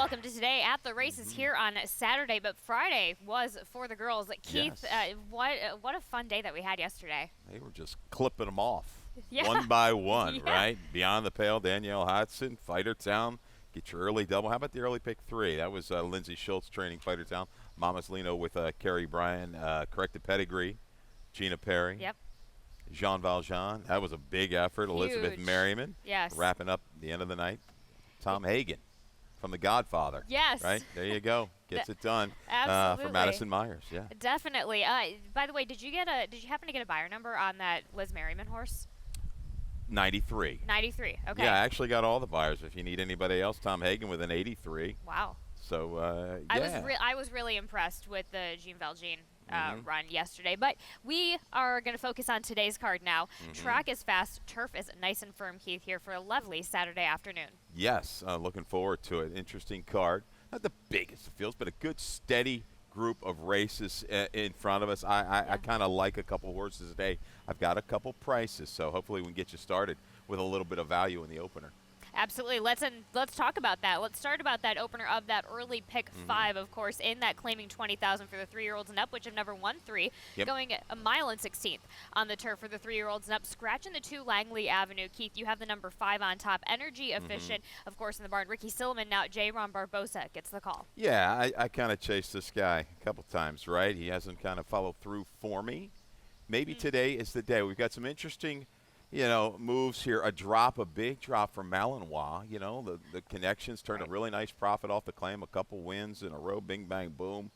welcome to Today at the Races here on Saturday, but Friday was for the girls. Keith, Yes. what a fun day that we had yesterday. They were just clipping them off Yeah. one by one, Yeah. right? Beyond the Pale, Danielle Hodson, Fighter Town. Get your early double. How about the early pick 3? That was Lindsay Schultz training Fighter Town. Mama's Lino with Carrie Bryan, corrected pedigree. Gina Perry. Yep. Jean Valjean. That was a big effort. Elizabeth Huge. Merriman. Yes. Wrapping up the end of the night. Tom Hagen from The Godfather. Yes. Right? There you go. Gets it done. Absolutely. For Madison Myers. Yeah. Definitely. By the way, did you happen to get a buyer number on that Liz Merriman horse? 93. 93. Okay. Yeah, I actually got all the buyers. If you need anybody else, Tom Hagen with an 83. Wow. So, yeah. I was really impressed with the Jean Valjean run yesterday. But we are going to focus on today's card now. Track is fast. Turf is nice and firm, Keith, here for a lovely Saturday afternoon. Yes, looking forward to it. Interesting card. Not the biggest of fields, but a good, steady group of races in front of us. I kind of like a couple horses today. I've got a couple prices, so hopefully we can get you started with a little bit of value in the opener. Absolutely. Let's talk about that. Let's start about that opener of that early pick 5, of course, in that claiming 20,000 for the 3-year-olds and up, which have never won 3, going a mile and 16th on the turf for the 3-year-olds and up. Scratching the 2 Langley Avenue. Keith, you have the number 5 on top. Energy efficient, of course, in the barn. Ricky Silliman, now J. Ron Barbosa gets the call. Yeah, I kind of chased this guy a couple times, right? He hasn't kind of followed through for me. Maybe today is the day. We've got some interesting moves here. A big drop from Malinois. The connections turned a really nice profit off the claim. A couple wins in a row. Bing, bang, boom.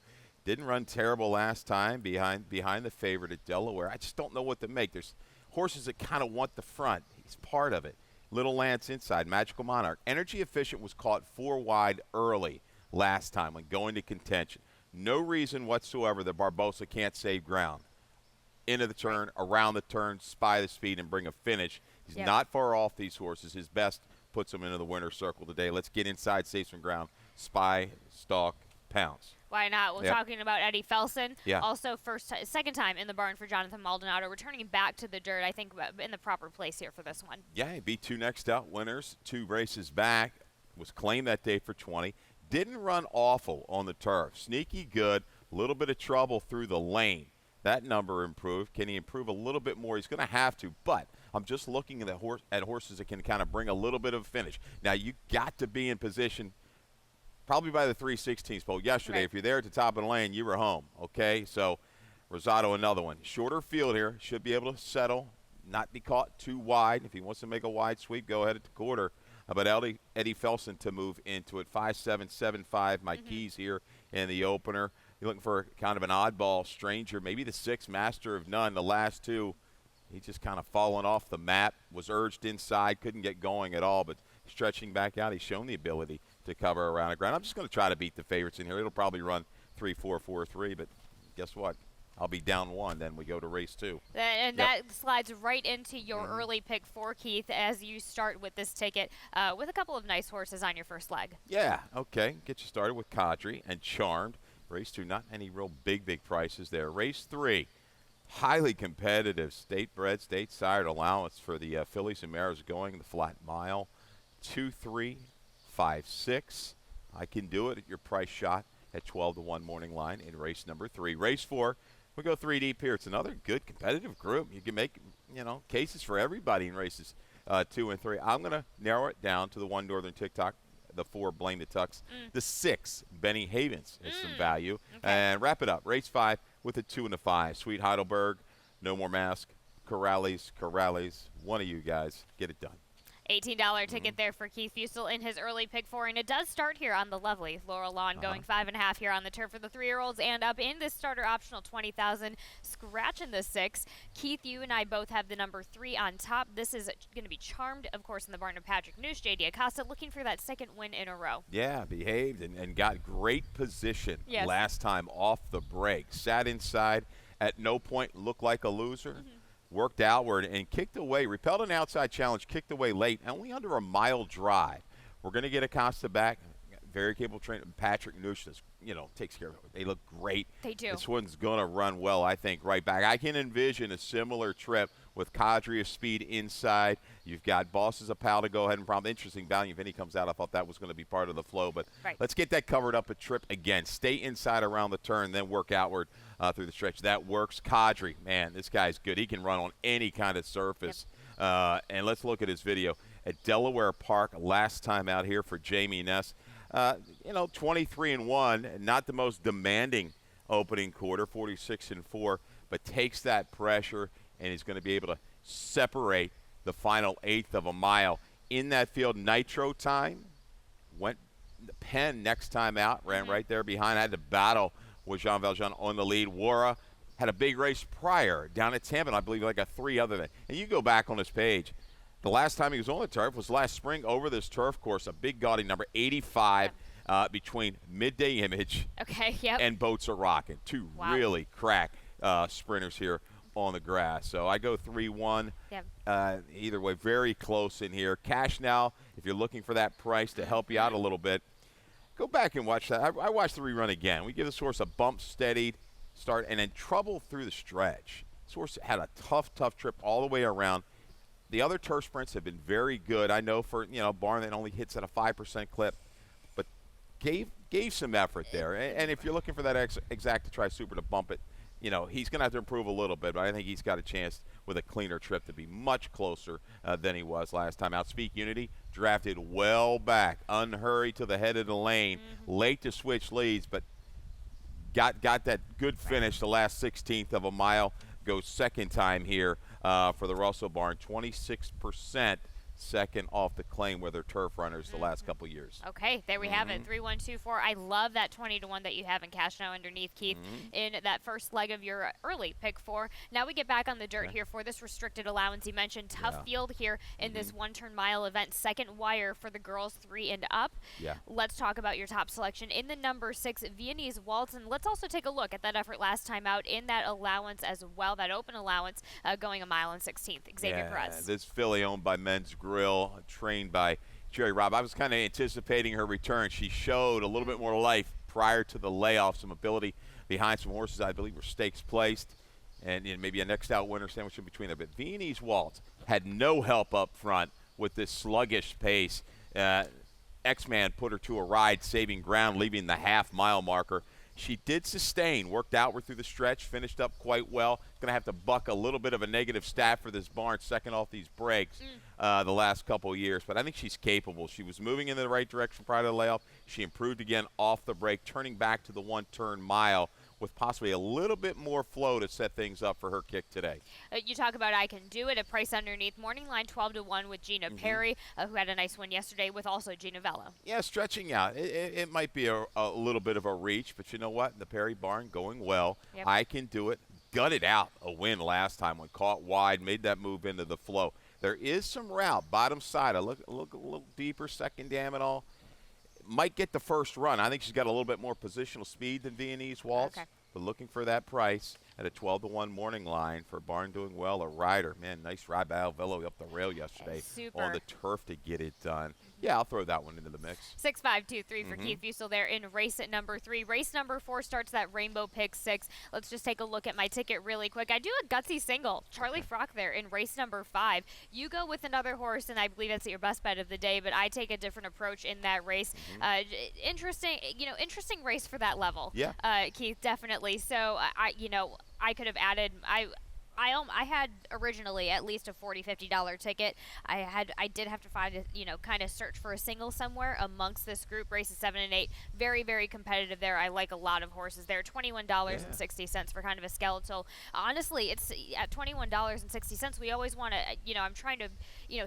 Didn't run terrible last time behind the favorite at Delaware. I just don't know what to make. There's horses that kind of want the front. He's part of it. Little Lance inside. Magical Monarch. Energy Efficient was caught 4 wide early last time when going to contention. No reason whatsoever that Barbosa can't save ground. Into the turn, around the turn, spy the speed, and bring a finish. He's not far off these horses. His best puts him into the winner's circle today. Let's get inside, save some ground. Spy, stalk, pounce. Why not? We're talking about Eddie Felson. Yeah. Also, second time in the barn for Jonathan Maldonado, returning back to the dirt, I think, in the proper place here for this one. Yeah, he beat 2 next out winners, 2 races back. Was claimed that day for 20. Didn't run awful on the turf. Sneaky good. A little bit of trouble through the lane. That number improved. Can he improve a little bit more? He's going to have to, but I'm just looking at horses that can kind of bring a little bit of a finish. Now, you got to be in position probably by the 3/16 pole yesterday. Right. If you're there at the top of the lane, you were home, okay? So, Rosado, another one. Shorter field here. Should be able to settle, not be caught too wide. If he wants to make a wide sweep, go ahead at the quarter. But Eddie Felson to move into it. 5-7-7-5, my keys here in the opener. You're looking for kind of an oddball stranger, maybe the 6 Master of None. The last 2, he just kind of fallen off the map, was urged inside, couldn't get going at all, but stretching back out, he's shown the ability to cover around the ground. I'm just going to try to beat the favorites in here. It'll probably run 3-4-4-3, but guess what? I'll be down 1, then we go to race 2. And that slides right into your early pick 4, Keith, as you start with this ticket with a couple of nice horses on your first leg. Yeah, okay. Get you started with Cadre and Charmed. Race 2, not any real big prices there. Race 3, highly competitive state-bred, state-sired allowance for the fillies and mares going the flat mile. 2-3, 5-6. I can do it at your price shot at 12-1 morning line in race number 3. Race 4, we go 3 deep here. It's another good competitive group. You can make cases for everybody in races 2 and 3. I'm going to narrow it down to the 1 Northern TikTok. The 4, Blame the Tux. The 6, Benny Havens, is some value. Okay. And wrap it up. Race 5 with a 2 and a 5. Sweet Heidelberg, No More Mask, Corrales. One of you guys, get it done. $18 ticket there for Keith Fusel in his early pick 4, and it does start here on the lovely Laurel Lawn, going 5.5 here on the turf for the 3-year-olds, and up in this starter optional 20,000, scratching the 6. Keith, you and I both have the number 3 on top. This is going to be Charmed, of course, in the barn of Patrick Noosh. J.D. Acosta looking for that second win in a row. Yeah, behaved and got great position Yes. last time off the break. Sat inside, at no point looked like a loser. Worked outward and kicked away, repelled an outside challenge, kicked away late, only under a mile drive. We're going to get Acosta back. Very capable trainer. Patrick Noosh, takes care of it. They look great. They do. This one's going to run well, I think, right back. I can envision a similar trip with Kadri of speed inside. You've got Bosses of Pal to go ahead and prompt. Interesting value. Vinny comes out. I thought that was going to be part of the flow. But let's get that covered up a trip again. Stay inside around the turn, then work outward through the stretch. That works. Kadri, man, this guy's good. He can run on any kind of surface. And let's look at his video at Delaware Park last time out here for Jamie Ness. 23-1, not the most demanding opening quarter, 46-4, but takes that pressure and he's going to be able to separate the final eighth of a mile. In that field, nitro time, went Penn next time out, ran right there behind, had to battle with Jean Valjean on the lead. Wara had a big race prior down at Tampa, I believe like a 3 other than. And you go back on this page, the last time he was on the turf was last spring over this turf course, a big gaudy number, 85, between Midday Image and Boats Are Rockin'. Two really crack sprinters here on the grass. So I go 3-1. Either way, very close in here. Cash now, if you're looking for that price to help you out a little bit, go back and watch that. I watched the rerun again. We give this horse a bump steadied start and then trouble through the stretch. This horse had a tough trip all the way around. The other turf sprints have been very good. I know for, barn that only hits at a 5% clip, but gave some effort there. And if you're looking for that exact to try super to bump it, he's going to have to improve a little bit, but I think he's got a chance with a cleaner trip to be much closer than he was last time out. Speak Unity, drafted well back, unhurried to the head of the lane, late to switch leads, but got that good finish the last 16th of a mile. Goes second time here for the Russell Barn, 26% second off the claim with their turf runners the last couple years. Okay, there we have it, 3-1-2-4. I love that 20-1 that you have in cash now underneath, Keith, in that first leg of your early pick 4. Now we get back on the dirt here for this restricted allowance. You mentioned tough field here in this one-turn mile event. Second wire for the girls 3 and up. Let's talk about your top selection in the number 6 Viennese Waltz, and let's also take a look at that effort last time out in that allowance as well, that open allowance, going a mile and 16th. Xavier Perez. This filly owned by Men's Grill, trained by Jerry Robb. I was kind of anticipating her return. She showed a little bit more life prior to the layoff, some ability behind some horses I believe were stakes placed, and maybe a next out winner sandwich in between there. But Viennese Waltz had no help up front with this sluggish pace. X-Man put her to a ride, saving ground, leaving the half-mile marker. She did sustain, worked outward through the stretch, finished up quite well. Going to have to buck a little bit of a negative stat for this barn, second off these breaks the last couple of years. But I think she's capable. She was moving in the right direction prior to the layoff. She improved again off the break, turning back to the one-turn mile with possibly a little bit more flow to set things up for her kick today. You talk about I Can Do It, a price underneath. Morning line 12-1 with Gina Perry, who had a nice win yesterday with also Gina Vella. Yeah, stretching out. It might be a little bit of a reach, but you know what? The Perry barn going well. I Can Do It. Gutted out a win last time when caught wide, made that move into the flow. There is some route, bottom side. I look a little deeper, second dam and all. Might get the first run. I think she's got a little bit more positional speed than Viennese Waltz. But looking for that price at a 12-1 morning line for barn doing well. A rider, man, nice ride by Alvello up the rail yesterday on the turf to get it done. Yeah, I'll throw that one into the mix. 6-5-2-3 for Keith Fusel there in race at number 3. Race number 4 starts that Rainbow Pick 6. Let's just take a look at my ticket really quick. I do a gutsy single. Charlie Frock there in race number 5. You go with another horse, and I believe that's your best bet of the day, but I take a different approach in that race. Interesting race for that level. Yeah. Keith, definitely. So, I could have added I had originally at least a $40, $50 ticket. I did have to find kind of search for a single somewhere amongst this group. Races 7 and 8, very, very competitive there. I like a lot of horses there. $21.60 for kind of a skeletal. Honestly, it's at $21.60. We always want to, I'm trying to,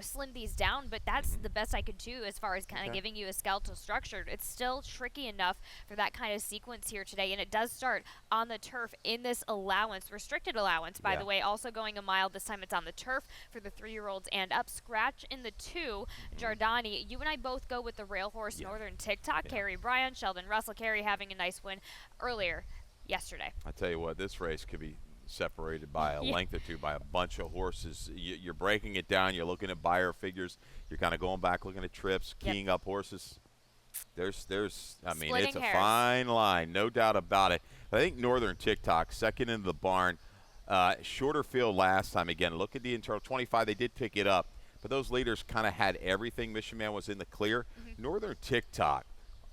slim these down, but that's the best I could do as far as kind of giving you a skeletal structure. It's still tricky enough for that kind of sequence here today, and it does start on the turf in this allowance, restricted allowance, by the way. Also going a mile. This time it's on the turf for the 3-year-olds and up. Scratch in the 2. Giordani, you and I both go with the rail horse Northern TikTok. Carrie Bryan, Sheldon Russell. Carrie having a nice win earlier yesterday. I tell you what, this race could be separated by a length or two by a bunch of horses. You're breaking it down. You're looking at buyer figures. You're kind of going back, looking at trips, keying up horses. It's a fine line, no doubt about it. But I think Northern TikTok, second into the barn, Shorter field last time. Again, look at the internal 25. They did pick it up, but those leaders kind of had everything. Mission Man was in the clear. Northern TikTok,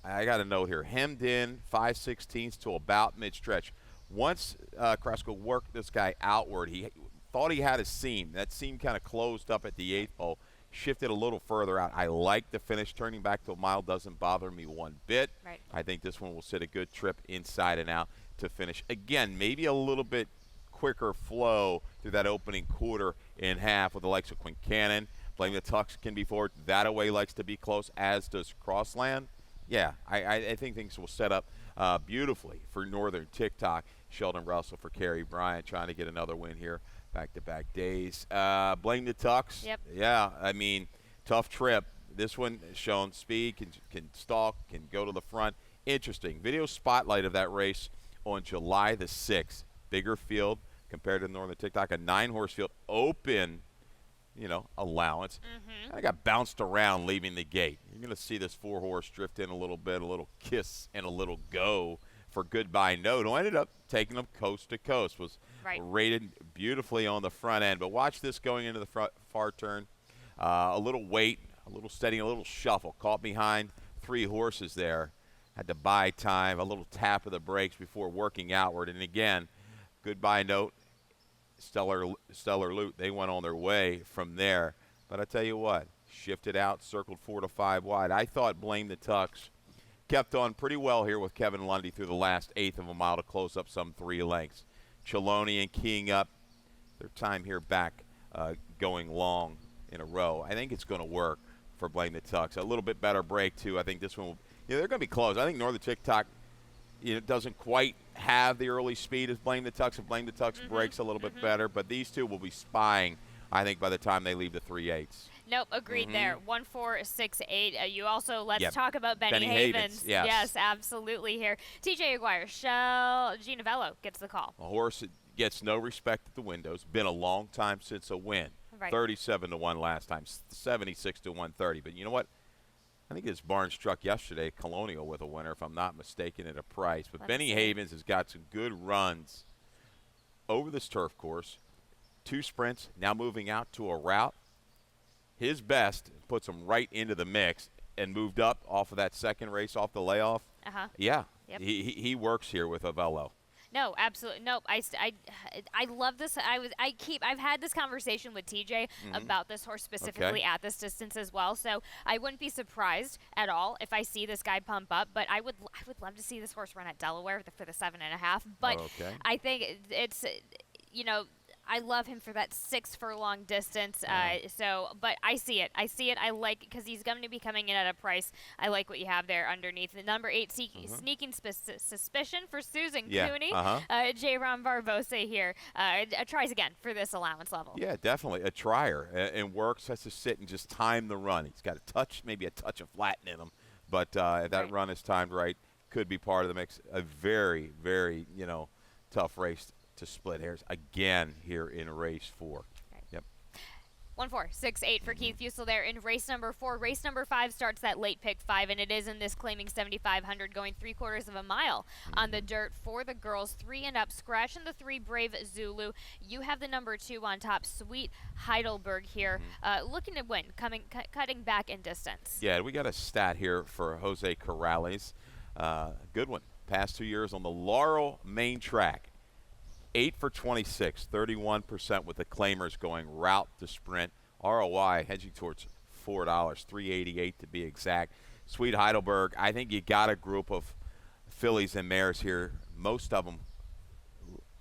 I got a note here, hemmed in 5/16 to about mid-stretch. Once Krasko worked this guy outward, he thought he had a seam. That seam kind of closed up at the 8th hole, shifted a little further out. I like the finish. Turning back to a mile doesn't bother me one bit. Right. I think this one will sit a good trip inside and out to finish. Again, maybe a little bit quicker flow through that opening quarter and half with the likes of Quincannon. Blame the Tux can be forward. That away likes to be close, as does Crossland. Yeah, I think things will set up beautifully for Northern TikTok. Sheldon Russell for Kerry Bryant trying to get another win here. Back-to-back days. Blame the Tux. Yep. Yeah, I mean, tough trip. This one shown speed, can stalk, can go to the front. Interesting. Video spotlight of that race on July the 6th. Bigger field compared to Northern TikTok. A 9-horse field, open, allowance. I got bounced around leaving the gate. You're going to see this 4-horse drift in a little bit, a little kiss and a little go for Goodbye Note, who ended up taking them coast to coast. Was rated beautifully on the front end. But watch this going into the far turn. A little weight, a little steady, a little shuffle. Caught behind 3 horses there. Had to buy time, a little tap of the brakes before working outward. And again, Goodbye Note, Stellar Loot, they went on their way from there. But I tell you what, shifted out, circled 4 to 5 wide. I thought Blame the Tux kept on pretty well here with Kevin Lundy through the last 1/8 of a mile to close up some 3 lengths. Chelonian keying up their time here back, going long in a row. I think it's going to work for Blame the Tux. A little bit better break, too. I think this one will, they're going to be close. I think Northern TikTok doesn't quite have the early speed as Blame the Tux. If Blame the Tux breaks a little bit better, but these two will be spying, I think, by the time they leave the 3/8. Nope, agreed there. 1, 4, 6, 8. You also let's talk about Benny Havens. Yes, absolutely here. TJ Aguirre, Gina Vello gets the call. A horse that gets no respect at the windows. Been a long time since a win. 37 to 1 last time, 76 to 130. But you know what? I think this barn struck yesterday, Colonial, with a winner, if I'm not mistaken, at a price. But Benny Havens has got some good runs over this turf course. 2 sprints, now moving out to a route. His best puts him right into the mix and moved up off of that second race off the layoff. Yeah, he works here with Avello. No, absolutely. Nope. I love this. I've had this conversation with TJ about this horse specifically at this distance as well. So I wouldn't be surprised at all if I see this guy pump up. But I would love to see this horse run at Delaware for the 7.5. But I think it's I love him for that 6 furlong distance. But I see it. I like it because he's going to be coming in at a price. I like what you have there underneath. The number 8, Sneaking Suspicion for Susan Cooney. J. Ron Barbosa here tries again for this allowance level. Yeah, definitely. A trier and works, has to sit and just time the run. He's got maybe a touch of Latin in him. But if that run is timed right, could be part of the mix. A very, very, tough race to split hairs again here in race 4. Yep. 1, 4, 6, 8 for Keith Fusel there in race number 4. Race number 5 starts that late pick 5, and it is in this claiming 7,500, going 3/4 of a mile on the dirt for the girls. 3 and up, scratching the 3, Brave Zulu. You have the number 2 on top, Sweet Heidelberg here, looking to win, cutting back in distance. Yeah, we got a stat here for Jose Corrales. Good one. Past 2 years on the Laurel main track. 8 for 26, 31% with the claimers going route to sprint. ROI hedging towards $4, $3.88 to be exact. Sweet Heidelberg, I think you got a group of fillies and mares here. Most of them,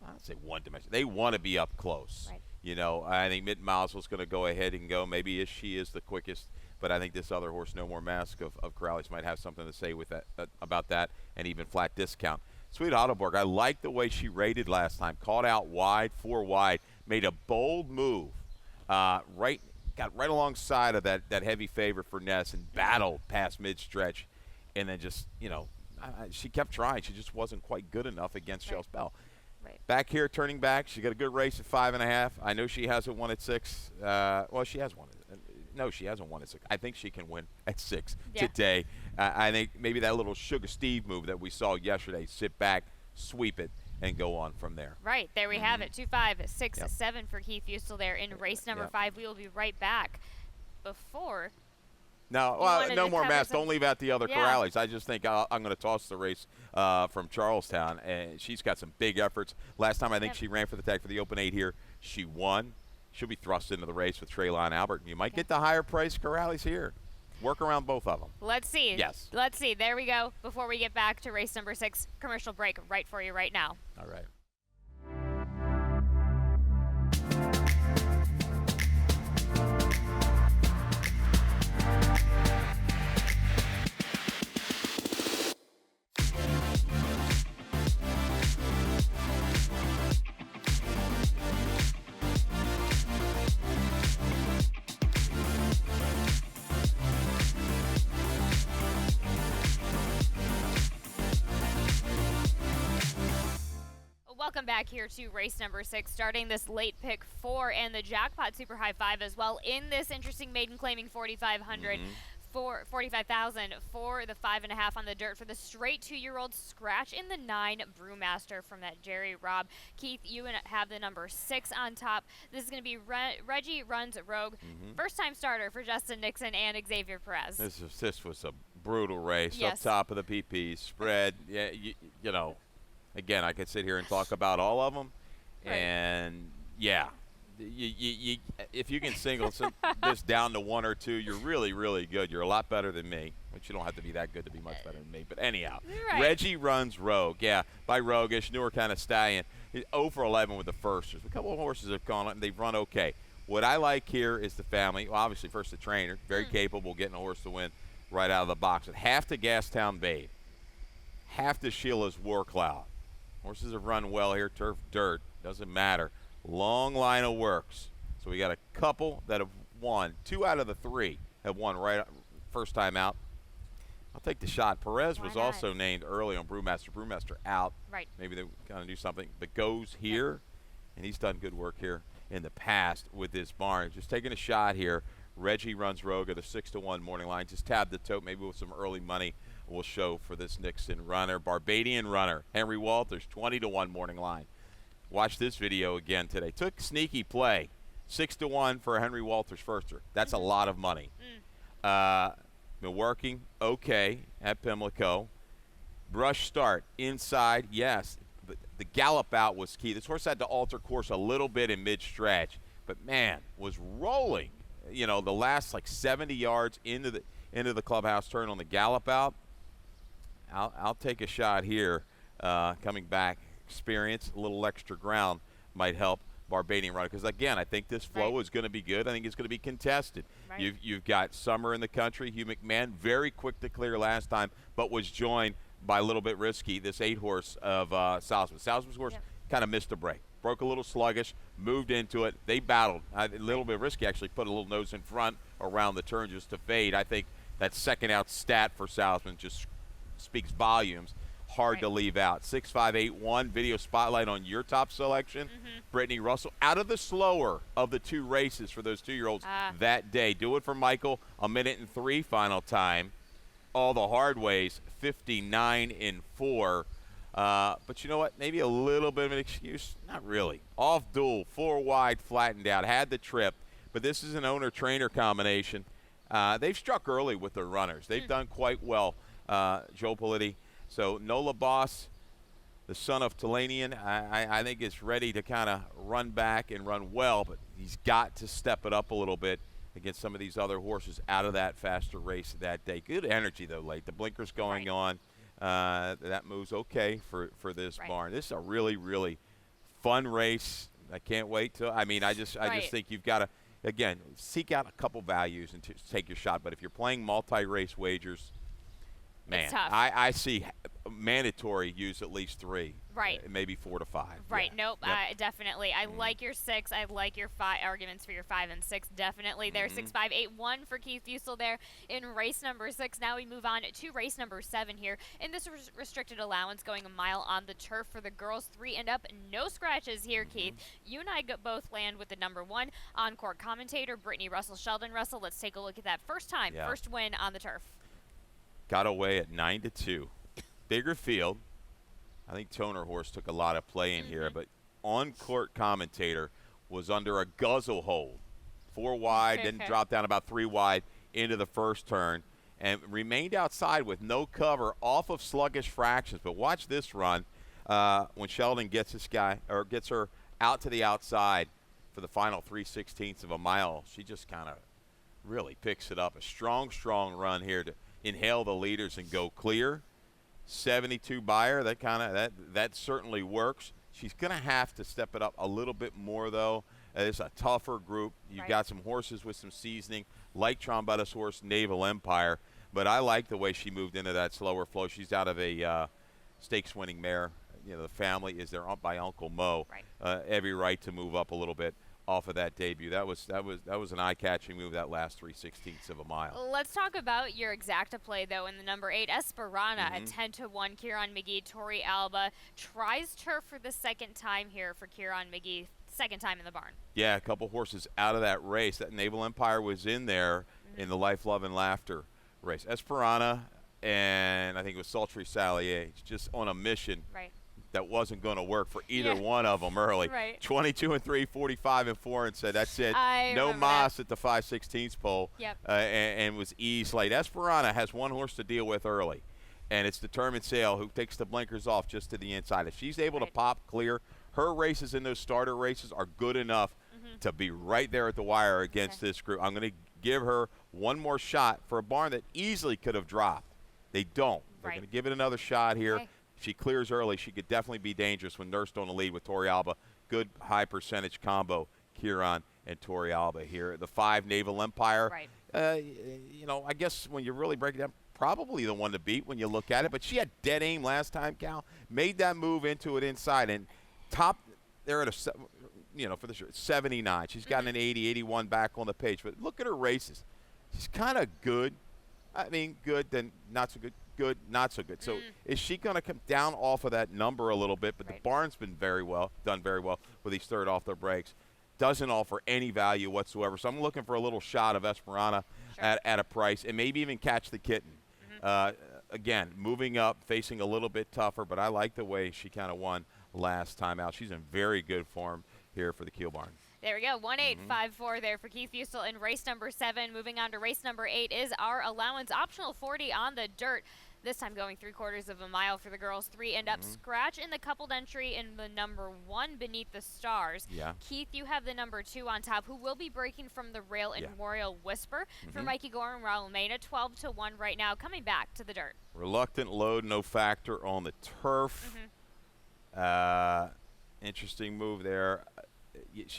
I don't say one dimension. They want to be up close. I think Mitten Miles was going to go ahead and go. Maybe she is the quickest, but I think this other horse, No More Mask of Corrales, might have something to say with that about that, and even flat discount. Sweet Heidelberg, I like the way she rated last time. Caught out wide, 4 wide, made a bold move. Got right alongside of that heavy favorite for Ness and battled past mid-stretch. And then just, she kept trying. She just wasn't quite good enough against Shells Bell. Back here, turning back, she got a good race at 5.5. I know she hasn't won at 6. Well, she has won it. No, she hasn't won at 6. I think she can win at 6 today. I think maybe that little Sugar Steve move that we saw yesterday, sit back, sweep it, and go on from there. Right, there we have it. 2, 5, 6, Yep. 7 for Keith Fusel there in race number 5. We will be right back. Before No, wanted no to more cover mass. some- Don't leave out the other Yeah. Corrales. I just think I'm going to toss the race from Charlestown, and she's got some big efforts. Last time I think she ran for the tag for the Open 8 here, she won. She'll be thrust into the race with Traylon Albert. You might get the higher price Corrales here. Work around both of them. Let's see. Yes. Let's see. There we go. Before we get back to race number 6, commercial break right for you right now. All right. Welcome back here to race number 6, starting this late pick 4 and the jackpot super high 5 as well in this interesting maiden claiming 4,500 for 45,000 for the 5.5 on the dirt for the straight 2-year-old scratch in the 9 Brewmaster from that Jerry Robb. Keith, you have the number 6 on top. This is going to be Reggie Runs Rogue, first time starter for Justin Nixon and Xavier Perez. This was a brutal race. Yes. Up top of the PP spread. Yeah, you know. Again, I could sit here and talk about all of them, Right. and yeah, if you can single this down to 1 or 2, you're really, really good. You're a lot better than me, which you don't have to be that good to be much better than me. But anyhow, Right. Reggie Runs Rogue. Yeah, by roguish, newer kind of stallion. He's 0 for 11 with the first. A couple of horses have gone and they've run okay. What I like here is the family. Well, obviously, first the trainer, very capable, getting a horse to win right out of the box. With half to Gastown Babe, half to Sheila's War Cloud. Horses have run well here, turf, dirt, doesn't matter. Long line of works. So we got a couple that have won. 2 out of the 3 have won right first time out. I'll take the shot. Perez was also named early on Brewmaster. Brewmaster out. Right. Maybe they're going to do something. But goes here, and he's done good work here in the past with this barn. Just taking a shot here. Reggie Runs Rogue at a 6-1 morning line. Just tab the tote, maybe with some early money. Will show for this Nixon runner. Barbadian runner, Henry Walters, 20-1 morning line. Watch this video again today. Took sneaky play, 6-1 for Henry Walters firster. That's a lot of money. Been working okay at Pimlico. Brush start inside, yes. But the gallop out was key. This horse had to alter course a little bit in mid-stretch, but man, was rolling. You know, the last like 70 yards into the clubhouse turn on the gallop out. I'll take a shot here. Coming back, experience, a little extra ground might help Barbadian runner. Because, again, I think this flow is going to be good. I think it's going to be contested. Right. You've got Summer in the country. Hugh McMahon, very quick to clear last time, but was joined by a little bit risky, this 8-horse of Salzman. Salzman's horse kind of missed a break. Broke a little sluggish, moved into it. They battled. A little bit risky, actually put a little nose in front around the turn just to fade. I think that second out stat for Salzman just speaks volumes. Hard to leave out. 6-5-8-1 video spotlight on your top selection. Brittany Russell out of the slower of the 2 races for those 2-year-olds that day. Do it for Michael. 1:03 final time. All the hard ways. 59-4. But you know what? Maybe a little bit of an excuse. Not really. Off duel, 4 wide, flattened out. Had the trip. But this is an owner-trainer combination. They've struck early with their runners. They've done quite well. Joe Politti. So Nola Boss, the son of Tulanian, I think is ready to kind of run back and run well, but he's got to step it up a little bit against some of these other horses out of that faster race that day. Good energy, though, late. The blinkers going on. That moves okay for this barn. This is a really, really fun race. I can't wait to. I mean, I just think you've got to, again, seek out a couple values and take your shot. But if you're playing multi-race wagers, man, I see mandatory use at least 3. Right. Maybe 4 to 5. Right. Yeah. Nope. Definitely. I like your 6. I like your 5 arguments for your 5 and 6. Definitely. There. 6-5-8-1 for Keith Fusel there in race number 6. Now we move on to race number 7 here. In this restricted allowance, going a mile on the turf for the girls 3 and up. No scratches here, Keith. You and I both land with the number 1 on-court commentator, Brittany Russell. Sheldon Russell, let's take a look at that first win on the turf. Got away at 9-2. Bigger field. I think Toner horse took a lot of play in here, but on-court commentator was under a guzzle hold. 4 wide, then dropped down about 3 wide into the first turn, and remained outside with no cover off of sluggish fractions. But watch this run when Sheldon gets gets her out to the outside for the final 3/16 of a mile. She just kind of really picks it up. A strong run here to inhale the leaders and go clear. 72 buyer, that certainly works. She's going to have to step it up a little bit more, though. It's a tougher group. You've got some horses with some seasoning, like Trombetta's horse, Naval Empire. But I like the way she moved into that slower flow. She's out of a stakes-winning mare. You know, the family is there by Uncle Mo. Every right to move up a little bit off of that debut. That was an eye-catching move, that last 3/16 of a mile. Let's talk about your exacta play, though, in the number 8. Esperana at 10-1. Kieran McGee, Tori Alba tries turf for the second time here for Kieran McGee. Second time in the barn. Yeah, a couple horses out of that race. That Naval Empire was in there in the Life, Love, and Laughter race. Esperana and I think it was Sultry Salier, just on a mission. That wasn't going to work for either one of them early. 22-3, 45-4, and said, that's it. No mas at the 5/16 pole, and was eased late. Esperana has one horse to deal with early, and it's Determined Sail, who takes the blinkers off just to the inside. If she's able to pop clear, her races in those starter races are good enough to be right there at the wire against this group. I'm going to give her one more shot for a barn that easily could have dropped. They don't. They're going to give it another shot here. If she clears early, she could definitely be dangerous when nursed on the lead with Tori Alba. Good high percentage combo, Kieran and Tori Alba here. The 5, Naval Empire. You know, I guess when you really break it down, probably the one to beat when you look at it. But she had dead aim last time, Cal. Made that move into it inside. And top, they're at a, you know, for the 79. She's got an 80, 81 back on the page. But look at her races. She's kind of good. I mean, good, then not so good. Good, not so good. So is she going to come down off of that number a little bit? But the barn's been done very well with these third off the breaks. Doesn't offer any value whatsoever. So I'm looking for a little shot of Esperana at a price, and maybe even Catch the Kitten. Again, moving up, facing a little bit tougher, but I like the way she kind of won last time out. She's in very good form here for the Kiel Barn. There we go, 1-8-5-4 there for Keith Fusel in race number 7. Moving on to race number 8 is our allowance optional 40 on the dirt. This time going 3/4 of a mile for the girls. 3 end up scratch in the coupled entry in the number 1 Beneath the Stars. Keith, you have the number 2 on top, who will be breaking from the rail in Royal Whisper. For Mikey Gore and Raul Mena, 12-1 right now, coming back to the dirt. Reluctant load, no factor on the turf. Interesting move there.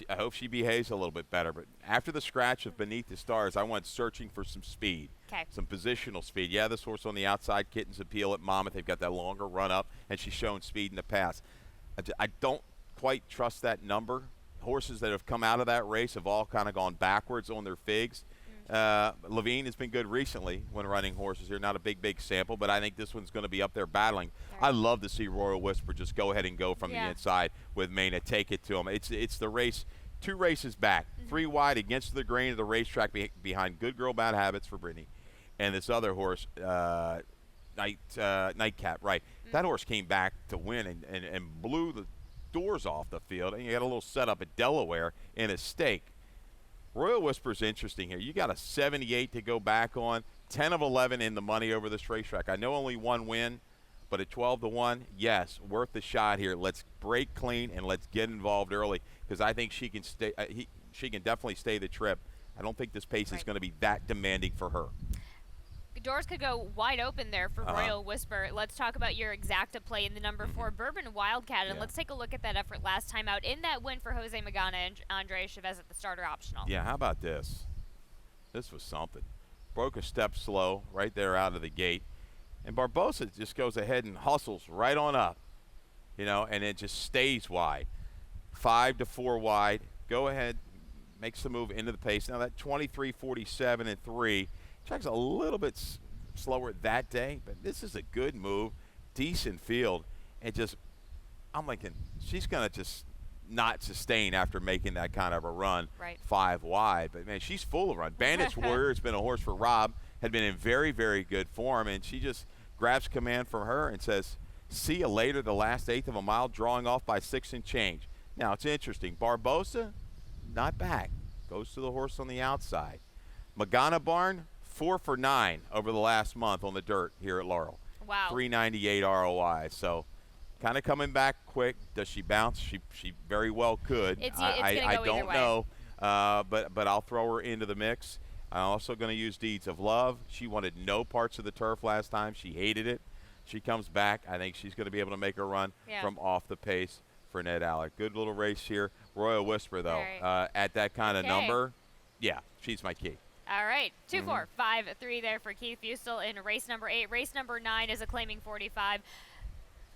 I hope she behaves a little bit better. But after the scratch of Beneath the Stars, I went searching for some speed, some positional speed. Yeah, this horse on the outside, Kitten's Appeal at Monmouth. They've got that longer run up, and she's shown speed in the past. I don't quite trust that number. Horses that have come out of that race have all kind of gone backwards on their figs. Levine has been good recently when running horses here. Not a big sample, but I think this one's going to be up there battling. I love to see Royal Whisper just go ahead and go from the inside with Mena. Take it to him. It's the race, 2 races back, 3 wide against the grain of the racetrack behind Good Girl, Bad Habits for Brittany. And this other horse, Nightcap, That horse came back to win and blew the doors off the field. And you got a little setup at Delaware in a stake. Royal Whisper's interesting here. You got a 78 to go back on, 10 of 11 in the money over this racetrack. I know only 1 win, but at 12-1, yes, worth the shot here. Let's break clean and let's get involved early because I think she can stay. She can definitely stay the trip. I don't think this pace is going to be that demanding for her. Doors could go wide open there for Royal Whisper. Let's talk about your exacta play in the number 4 Bourbon Wildcat, and let's take a look at that effort last time out in that win for Jose Magana and Andrea Chavez at the starter optional. Yeah, how about this? This was something. Broke a step slow right there out of the gate, and Barbosa just goes ahead and hustles right on up, you know, and it just stays wide. 5-4 wide. Go ahead, makes the move into the pace. Now that 23:47 and 3. Track's a little bit slower that day, but this is a good move, decent field, and just I'm thinking she's going to just not sustain after making that kind of a run 5 wide. But, man, she's full of run. Bandits Warrior has been a horse for Rob, had been in very good form, and she just grabs command from her and says, See you later, the last eighth of a mile, drawing off by 6 and change. Now, it's interesting. Barbosa, not back. Goes to the horse on the outside. Magana Barn, 4 for 9 over the last month on the dirt here at Laurel. Wow. 398 ROI. So kind of coming back quick. Does she bounce? She very well could. I don't know, but I'll throw her into the mix. I'm also going to use Deeds of Love. She wanted no parts of the turf last time. She hated it. She comes back. I think she's going to be able to make a run from off the pace for Ned Allard. Good little race here. Royal Whisper, though, at that kind of number, yeah, she's my key. All right, 2, 4, 5, 3 there for Keith Fusel in race number 8. Race number 9 is a claiming 45,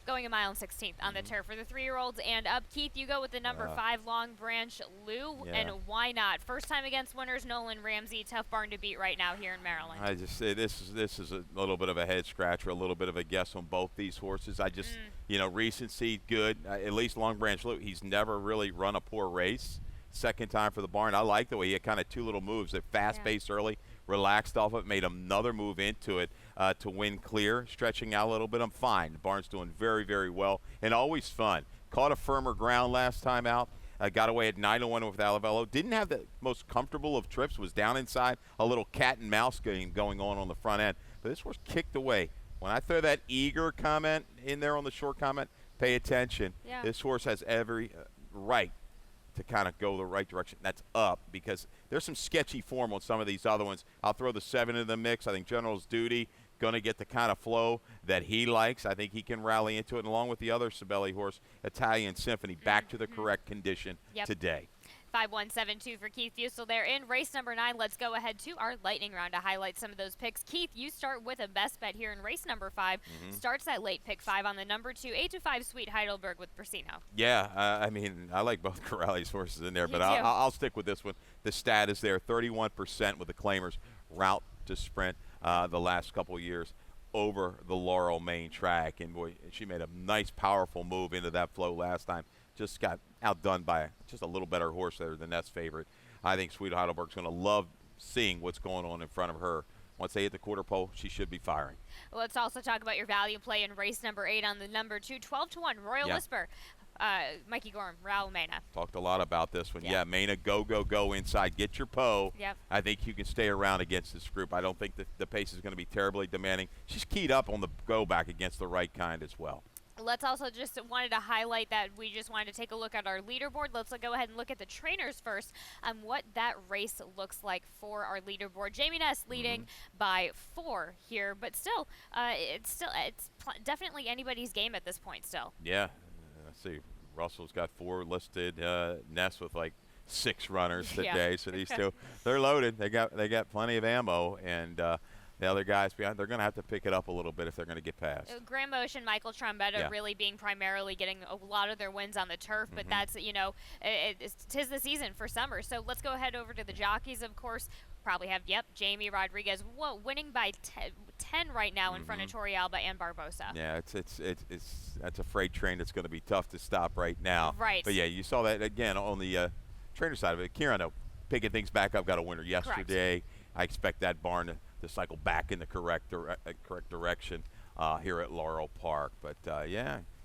going a mile and 16th on the turf for the 3-year-olds. And up, Keith, you go with the number 5, Long Branch Lou, and why not? First time against winners, Nolan Ramsey, tough barn to beat right now here in Maryland. I just say this is a little bit of a head scratcher, a little bit of a guess on both these horses. I just, recency, good. At least Long Branch Lou, he's never really run a poor race. Second time for the barn. I like the way he had kind of 2 little moves. That fast pace early, relaxed off it, made another move into it to win clear, stretching out a little bit. I'm fine. The barn's doing very, very well and always fun. Caught a firmer ground last time out. Got away at 9-1 with Alavello. Didn't have the most comfortable of trips. Was down inside. A little cat and mouse game going on the front end. But this was kicked away. When I throw that eager comment in there on the short comment, pay attention. Yeah. This horse has every right to kind of go the right direction. That's up, because there's some sketchy form on some of these other ones. I'll throw the 7 in the mix. I think General's Duty going to get the kind of flow that he likes. I think he can rally into it, and along with the other Sibeli horse, Italian Symphony, back to the correct condition today. 5172 for Keith Fusel there in race number 9. Let's go ahead to our lightning round to highlight some of those picks. Keith, you start with a best bet here in race number 5. Starts that late pick 5 on the number 2, 8-5 Sweet Heidelberg with Brasino. Yeah, I mean, I like both Corrales horses in there, but I'll stick with this one. The stat is there, 31% with the claimers, route to sprint the last couple of years over the Laurel main track. And, boy, she made a nice, powerful move into that flow last time. Just got outdone by just a little better horse there than that's favorite. I think Sweet Heidelberg's going to love seeing what's going on in front of her. Once they hit the quarter pole, she should be firing. Well, let's also talk about your value play in race number 8 on the number 2, 12-1, Royal Whisper. Mikey Gorham, Raul Mena. Talked a lot about this one. Yeah, Mena, go inside. Get your Poe. Yep. I think you can stay around against this group. I don't think that the pace is going to be terribly demanding. She's keyed up on the go back against the right kind as well. Let's also just wanted to highlight that we just wanted to take a look at our leaderboard. Let's go ahead and look at the trainers first and what that race looks like for our leaderboard. Jamie Ness leading by 4 here, but still, it's definitely anybody's game at this point still. Yeah, let's see. Russell's got 4 listed. Ness with like 6 runners today. So these two, they're loaded. They got plenty of ammo, and the other guys behind, they're going to have to pick it up a little bit if they're going to get past. Graham Bosch and Michael Trombetta really being primarily getting a lot of their wins on the turf, but that's, tis the season for summer. So let's go ahead over to the jockeys, of course. Probably have, Jamie Rodriguez, winning by 10 right now in front of Tori Alba and Barbosa. Yeah, that's a freight train that's going to be tough to stop right now. Right. But, yeah, you saw that again on the trainer side of it. Kieran picking things back up, got a winner yesterday. Correct. I expect that barn to cycle back in the correct direction here at Laurel Park. But,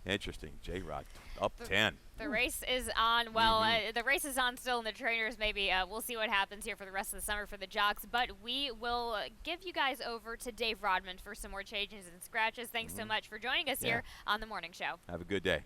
interesting. J-Rod up 10. The race is on. Well, the race is on still in the trainers. Maybe we'll see what happens here for the rest of the summer for the jocks. But we will give you guys over to Dave Rodman for some more changes and scratches. Thanks so much for joining us here on The Morning Show. Have a good day.